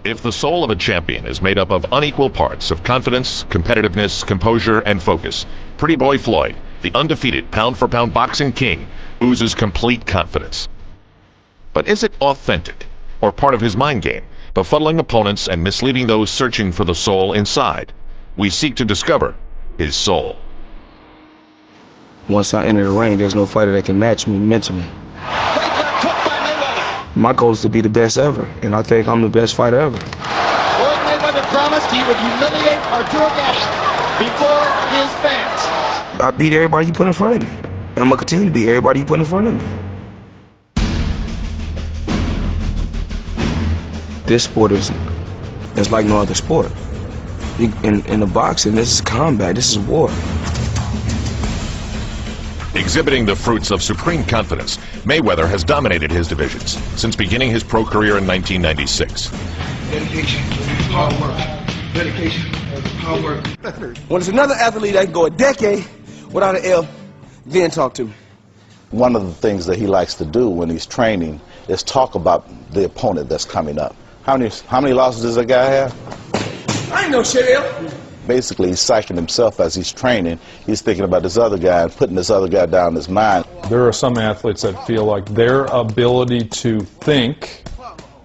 If the soul of a champion is made up of unequal parts of confidence, competitiveness, composure, and focus, Pretty Boy Floyd, the undefeated pound-for-pound boxing king, oozes complete confidence. But is it authentic, or part of his mind game, befuddling opponents and misleading those searching for the soul inside? We seek to discover his soul. Once I enter the ring, there's no fighter that can match me mentally. My goal is to be the best ever, and I think I'm the best fighter ever. Floyd Mayweather promised he would humiliate Arturo Gatti before his fans. I beat everybody you put in front of me. And I'm going to continue to beat everybody you put in front of me. This sport is like no other sport. In the boxing, this is combat, this is war. Exhibiting the fruits of supreme confidence, Mayweather has dominated his divisions since beginning his pro career in 1996. Dedication, hard work. Dedication, hard work. When there's another athlete that can go a decade without an L, then talk to me. One of the things that he likes to do when he's training is talk about the opponent that's coming up. How many losses does that guy have? I ain't no shit, L. Basically, he's psyching himself as he's training. He's thinking about this other guy and putting this other guy down in his mind. There are some athletes that feel like their ability to think,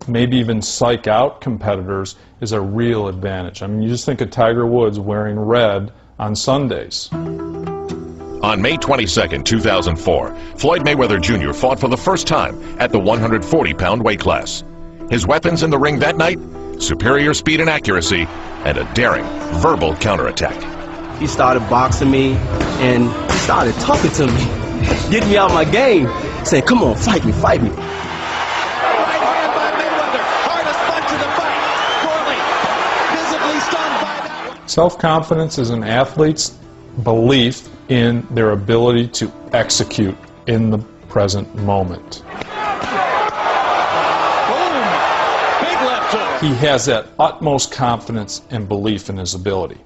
maybe even psych out competitors, is a real advantage. I mean, you just think of Tiger Woods wearing red on Sundays. On May 22, 2004, Floyd Mayweather Jr. fought for the first time at the 140-pound weight class. His weapons in the ring that night? Superior speed and accuracy, and a daring verbal counterattack. He started boxing me, and he started talking to me, getting me out of my game, saying, "Come on, fight me, fight me." Right hand by Mayweather, hardest punch of the fight. Corley, visibly stunned by that one. Self-confidence is an athlete's belief in their ability to execute in the present moment. He has that utmost confidence and belief in his ability.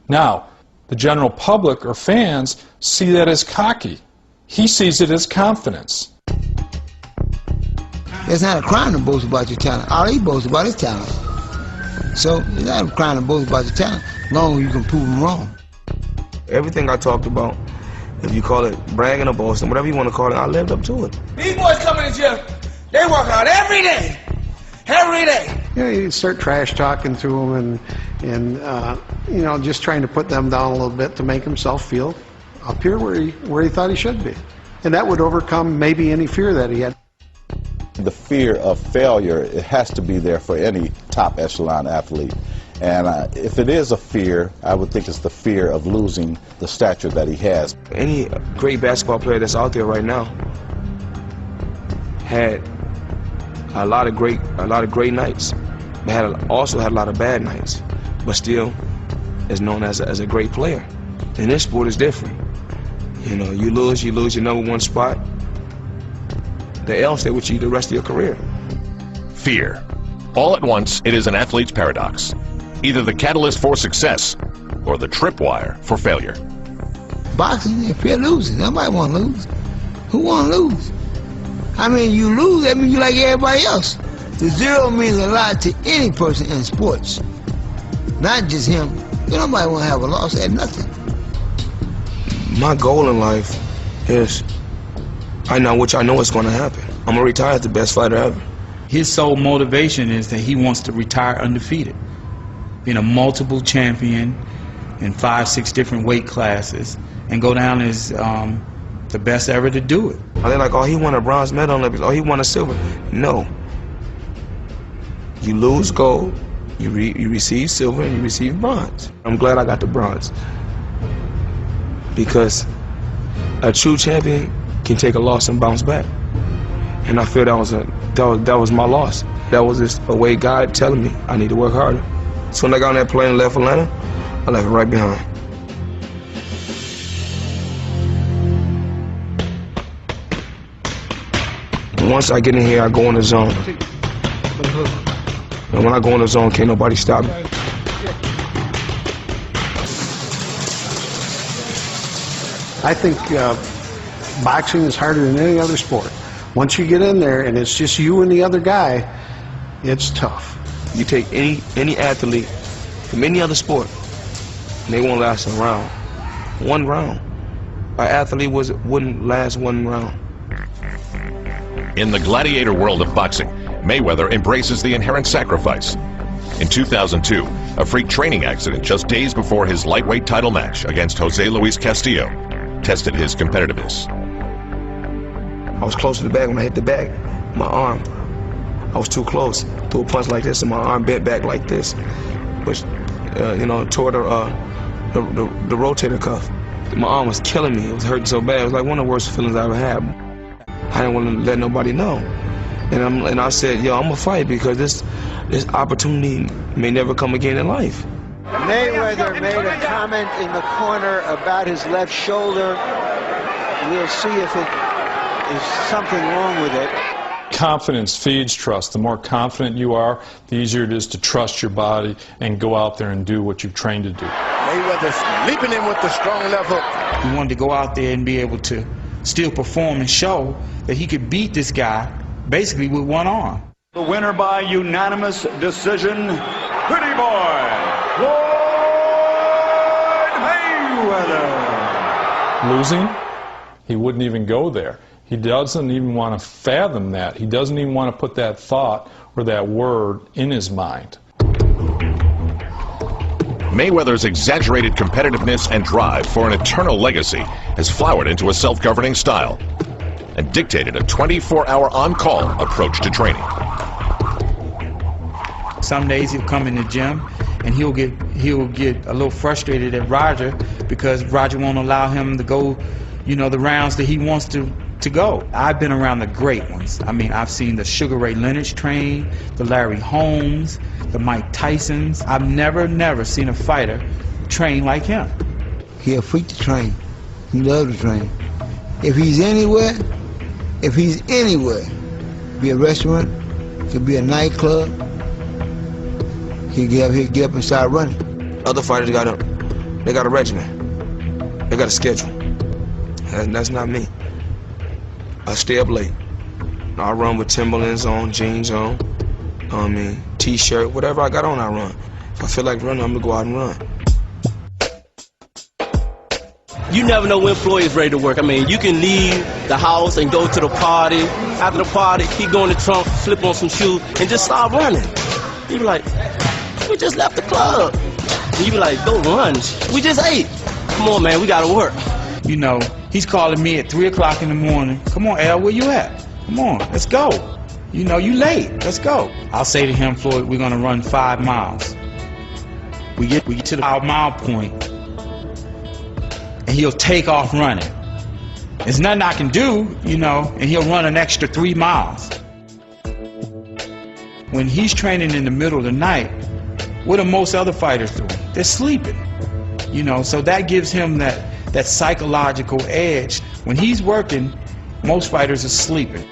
Now, the general public or fans see that as cocky. He sees it as confidence. It's not a crime to boast about your talent. All he boasts about his talent. So it's not a crime to boast about your talent, as long as you can prove him wrong. Everything I talked about, if you call it bragging or boasting, whatever you want to call it, I lived up to it. These boys coming to gym, they work out every day. Every day. You know, you start trash talking to them and you know, just trying to put them down a little bit to make himself feel up here where he thought he should be. And that would overcome maybe any fear that he had. The fear of failure, it has to be there for any top echelon athlete. And if it is a fear, I would think it's the fear of losing the stature that he has. Any great basketball player that's out there right now had a lot of great nights, but also had a lot of bad nights, but still is known as a great player. And this sport is different. You know, you lose your #1 spot, the L stay with you the rest of your career. Fear. All at once, it is an athlete's paradox. Either the catalyst for success, or the tripwire for failure. Boxing, you fear losing. Nobody want to lose. Who want to lose? I mean, you lose, that means you like everybody else. The zero means a lot to any person in sports. Not just him. Nobody want to have a loss at nothing. My goal in life is, I know what's going to happen. I'm going to retire as the best fighter ever. His sole motivation is that he wants to retire undefeated. Being a multiple champion in 5, 6 different weight classes and go down as the best ever to do it. Are they like, oh, he won a bronze medal on Olympics, oh, he won a silver? No. You lose gold, you receive silver, and you receive bronze. I'm glad I got the bronze, because a true champion can take a loss and bounce back. And I feel that was my loss. That was just a way God telling me I need to work harder. So when I got on that plane and left Atlanta, I left it right behind. Once I get in here, I go in the zone. And when I go in the zone, can't nobody stop me. I think boxing is harder than any other sport. Once you get in there and it's just you and the other guy, it's tough. You take any athlete from any other sport, and they won't last a round. One round. An athlete wouldn't last one round. In the gladiator world of boxing, Mayweather embraces the inherent sacrifice. In 2002, a freak training accident just days before his lightweight title match against Jose Luis Castillo tested his competitiveness. I was close to the bag when I hit the bag. My arm, I was too close. Threw a punch like this and my arm bent back like this, which, toward the rotator cuff. My arm was killing me. It was hurting so bad. It was like one of the worst feelings I ever had. I didn't want to let nobody know. And I said, yo, I'm gonna fight because this opportunity may never come again in life. Mayweather made a comment in the corner about his left shoulder. We'll see if it is something wrong with it. Confidence feeds trust. The more confident you are, the easier it is to trust your body and go out there and do what you've trained to do. Mayweather's leaping in with the strong left hook. He wanted to go out there and be able to still perform and show that he could beat this guy basically with one arm. The winner by unanimous decision, Pretty Boy, Floyd Mayweather. Losing, he wouldn't even go there. He doesn't even want to fathom that. He doesn't even want to put that thought or that word in his mind. Mayweather's exaggerated competitiveness and drive for an eternal legacy has flowered into a self-governing style and dictated a 24-hour on-call approach to training. Some days he'll come in the gym and he'll get a little frustrated at Roger because Roger won't allow him to go, the rounds that he wants to go. I've been around the great ones. I mean, I've seen the Sugar Ray Leonard train, the Larry Holmes, the Mike Tysons. I've never seen a fighter train like him. He a freak to train. He loves to train. If he's anywhere, be a restaurant, could be a nightclub, he'll get up and start running. Other fighters got a regimen. They got a schedule. And that's not me. I stay up late. I run with Timberlands on, jeans on, t-shirt, whatever I got on, I run. If I feel like running, I'm gonna go out and run. You never know when Floyd is ready to work. I mean, you can leave the house and go to the party. After the party, he go in the trunk, slip on some shoes, and just start running. You be like, we just left the club. And you be like, go run. We just ate. Come on, man, we gotta work. He's calling me at 3 o'clock in the morning. Come on, Al, where you at? Come on, let's go. You late, let's go. I'll say to him, Floyd, we're gonna run 5 miles. We get to the 5-mile point, and he'll take off running. There's nothing I can do, and he'll run an extra 3 miles. When he's training in the middle of the night, what are most other fighters doing? They're sleeping. So that gives him that psychological edge. When he's working, most fighters are sleeping.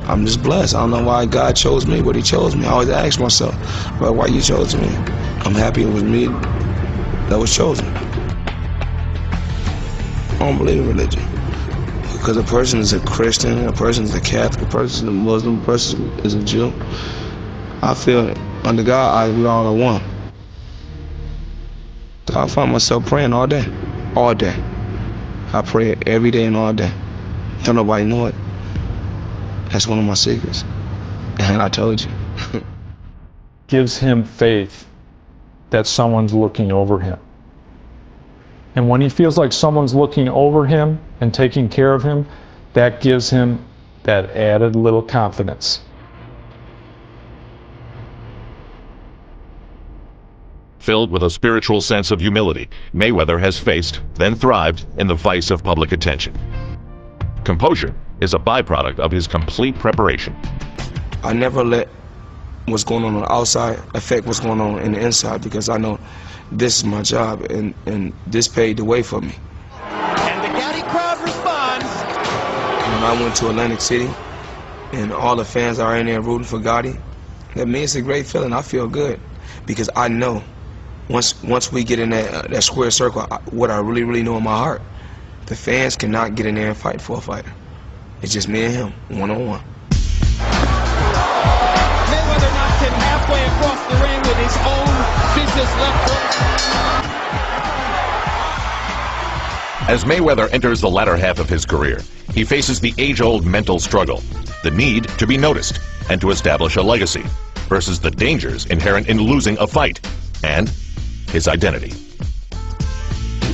I'm just blessed. I don't know why God chose me, but he chose me. I always ask myself, why you chose me? I'm happy it was me that was chosen. I don't believe in religion. Because a person is a Christian, a person is a Catholic, a person is a Muslim, a person is a Jew. I feel under God, we all are one. So I find myself praying all day. All day. I pray every day and all day. Don't nobody know it. That's one of my secrets. And I told you. Gives him faith that someone's looking over him. And when he feels like someone's looking over him and taking care of him, that gives him that added little confidence. Filled with a spiritual sense of humility, Mayweather has faced, then thrived, in the vice of public attention. Composure is a byproduct of his complete preparation. I never let what's going on the outside affect what's going on in the inside, because I know this is my job and this paved the way for me. And the Gatti crowd responds. When I went to Atlantic City and all the fans are in there rooting for Gotti, that means it's a great feeling. I feel good because I know once we get in that square circle, what I really know in my heart, the fans cannot get in there and fight for a fighter. It's just me and him, one-on-one. Mayweather knocked him halfway across the ring with his own vicious left hook. As Mayweather enters the latter half of his career, he faces the age-old mental struggle, the need to be noticed and to establish a legacy, versus the dangers inherent in losing a fight, and his identity.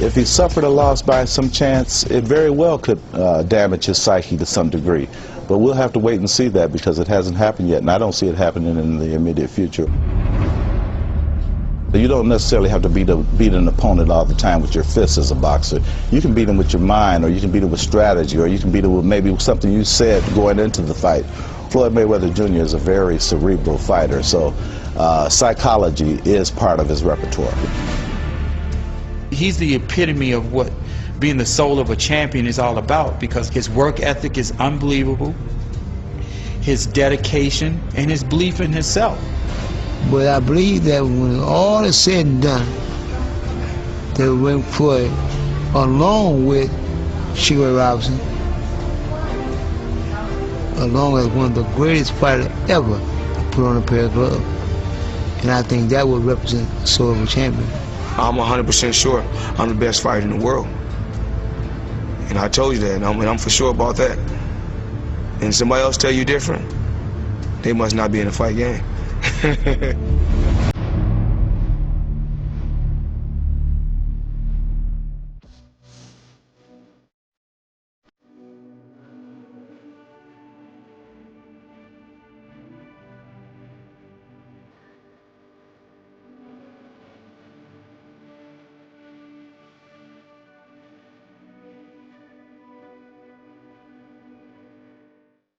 If he suffered a loss by some chance, it very well could damage his psyche to some degree. But we'll have to wait and see that, because it hasn't happened yet, and I don't see it happening in the immediate future. You don't necessarily have to beat an opponent all the time with your fists as a boxer. You can beat him with your mind, or you can beat him with strategy, or you can beat him with maybe something you said going into the fight. Floyd Mayweather Jr. is a very cerebral fighter, so psychology is part of his repertoire. He's the epitome of what being the soul of a champion is all about, because his work ethic is unbelievable, his dedication, and his belief in himself. But I believe that when all is said and done, that went Floyd, along with Sugar Ray Robinson, along as one of the greatest fighters ever to put on a pair of gloves. And I think that would represent the soul of a champion. I'm 100% sure I'm the best fighter in the world. And I told you that, and I'm for sure about that. And somebody else tell you different, they must not be in a fight game.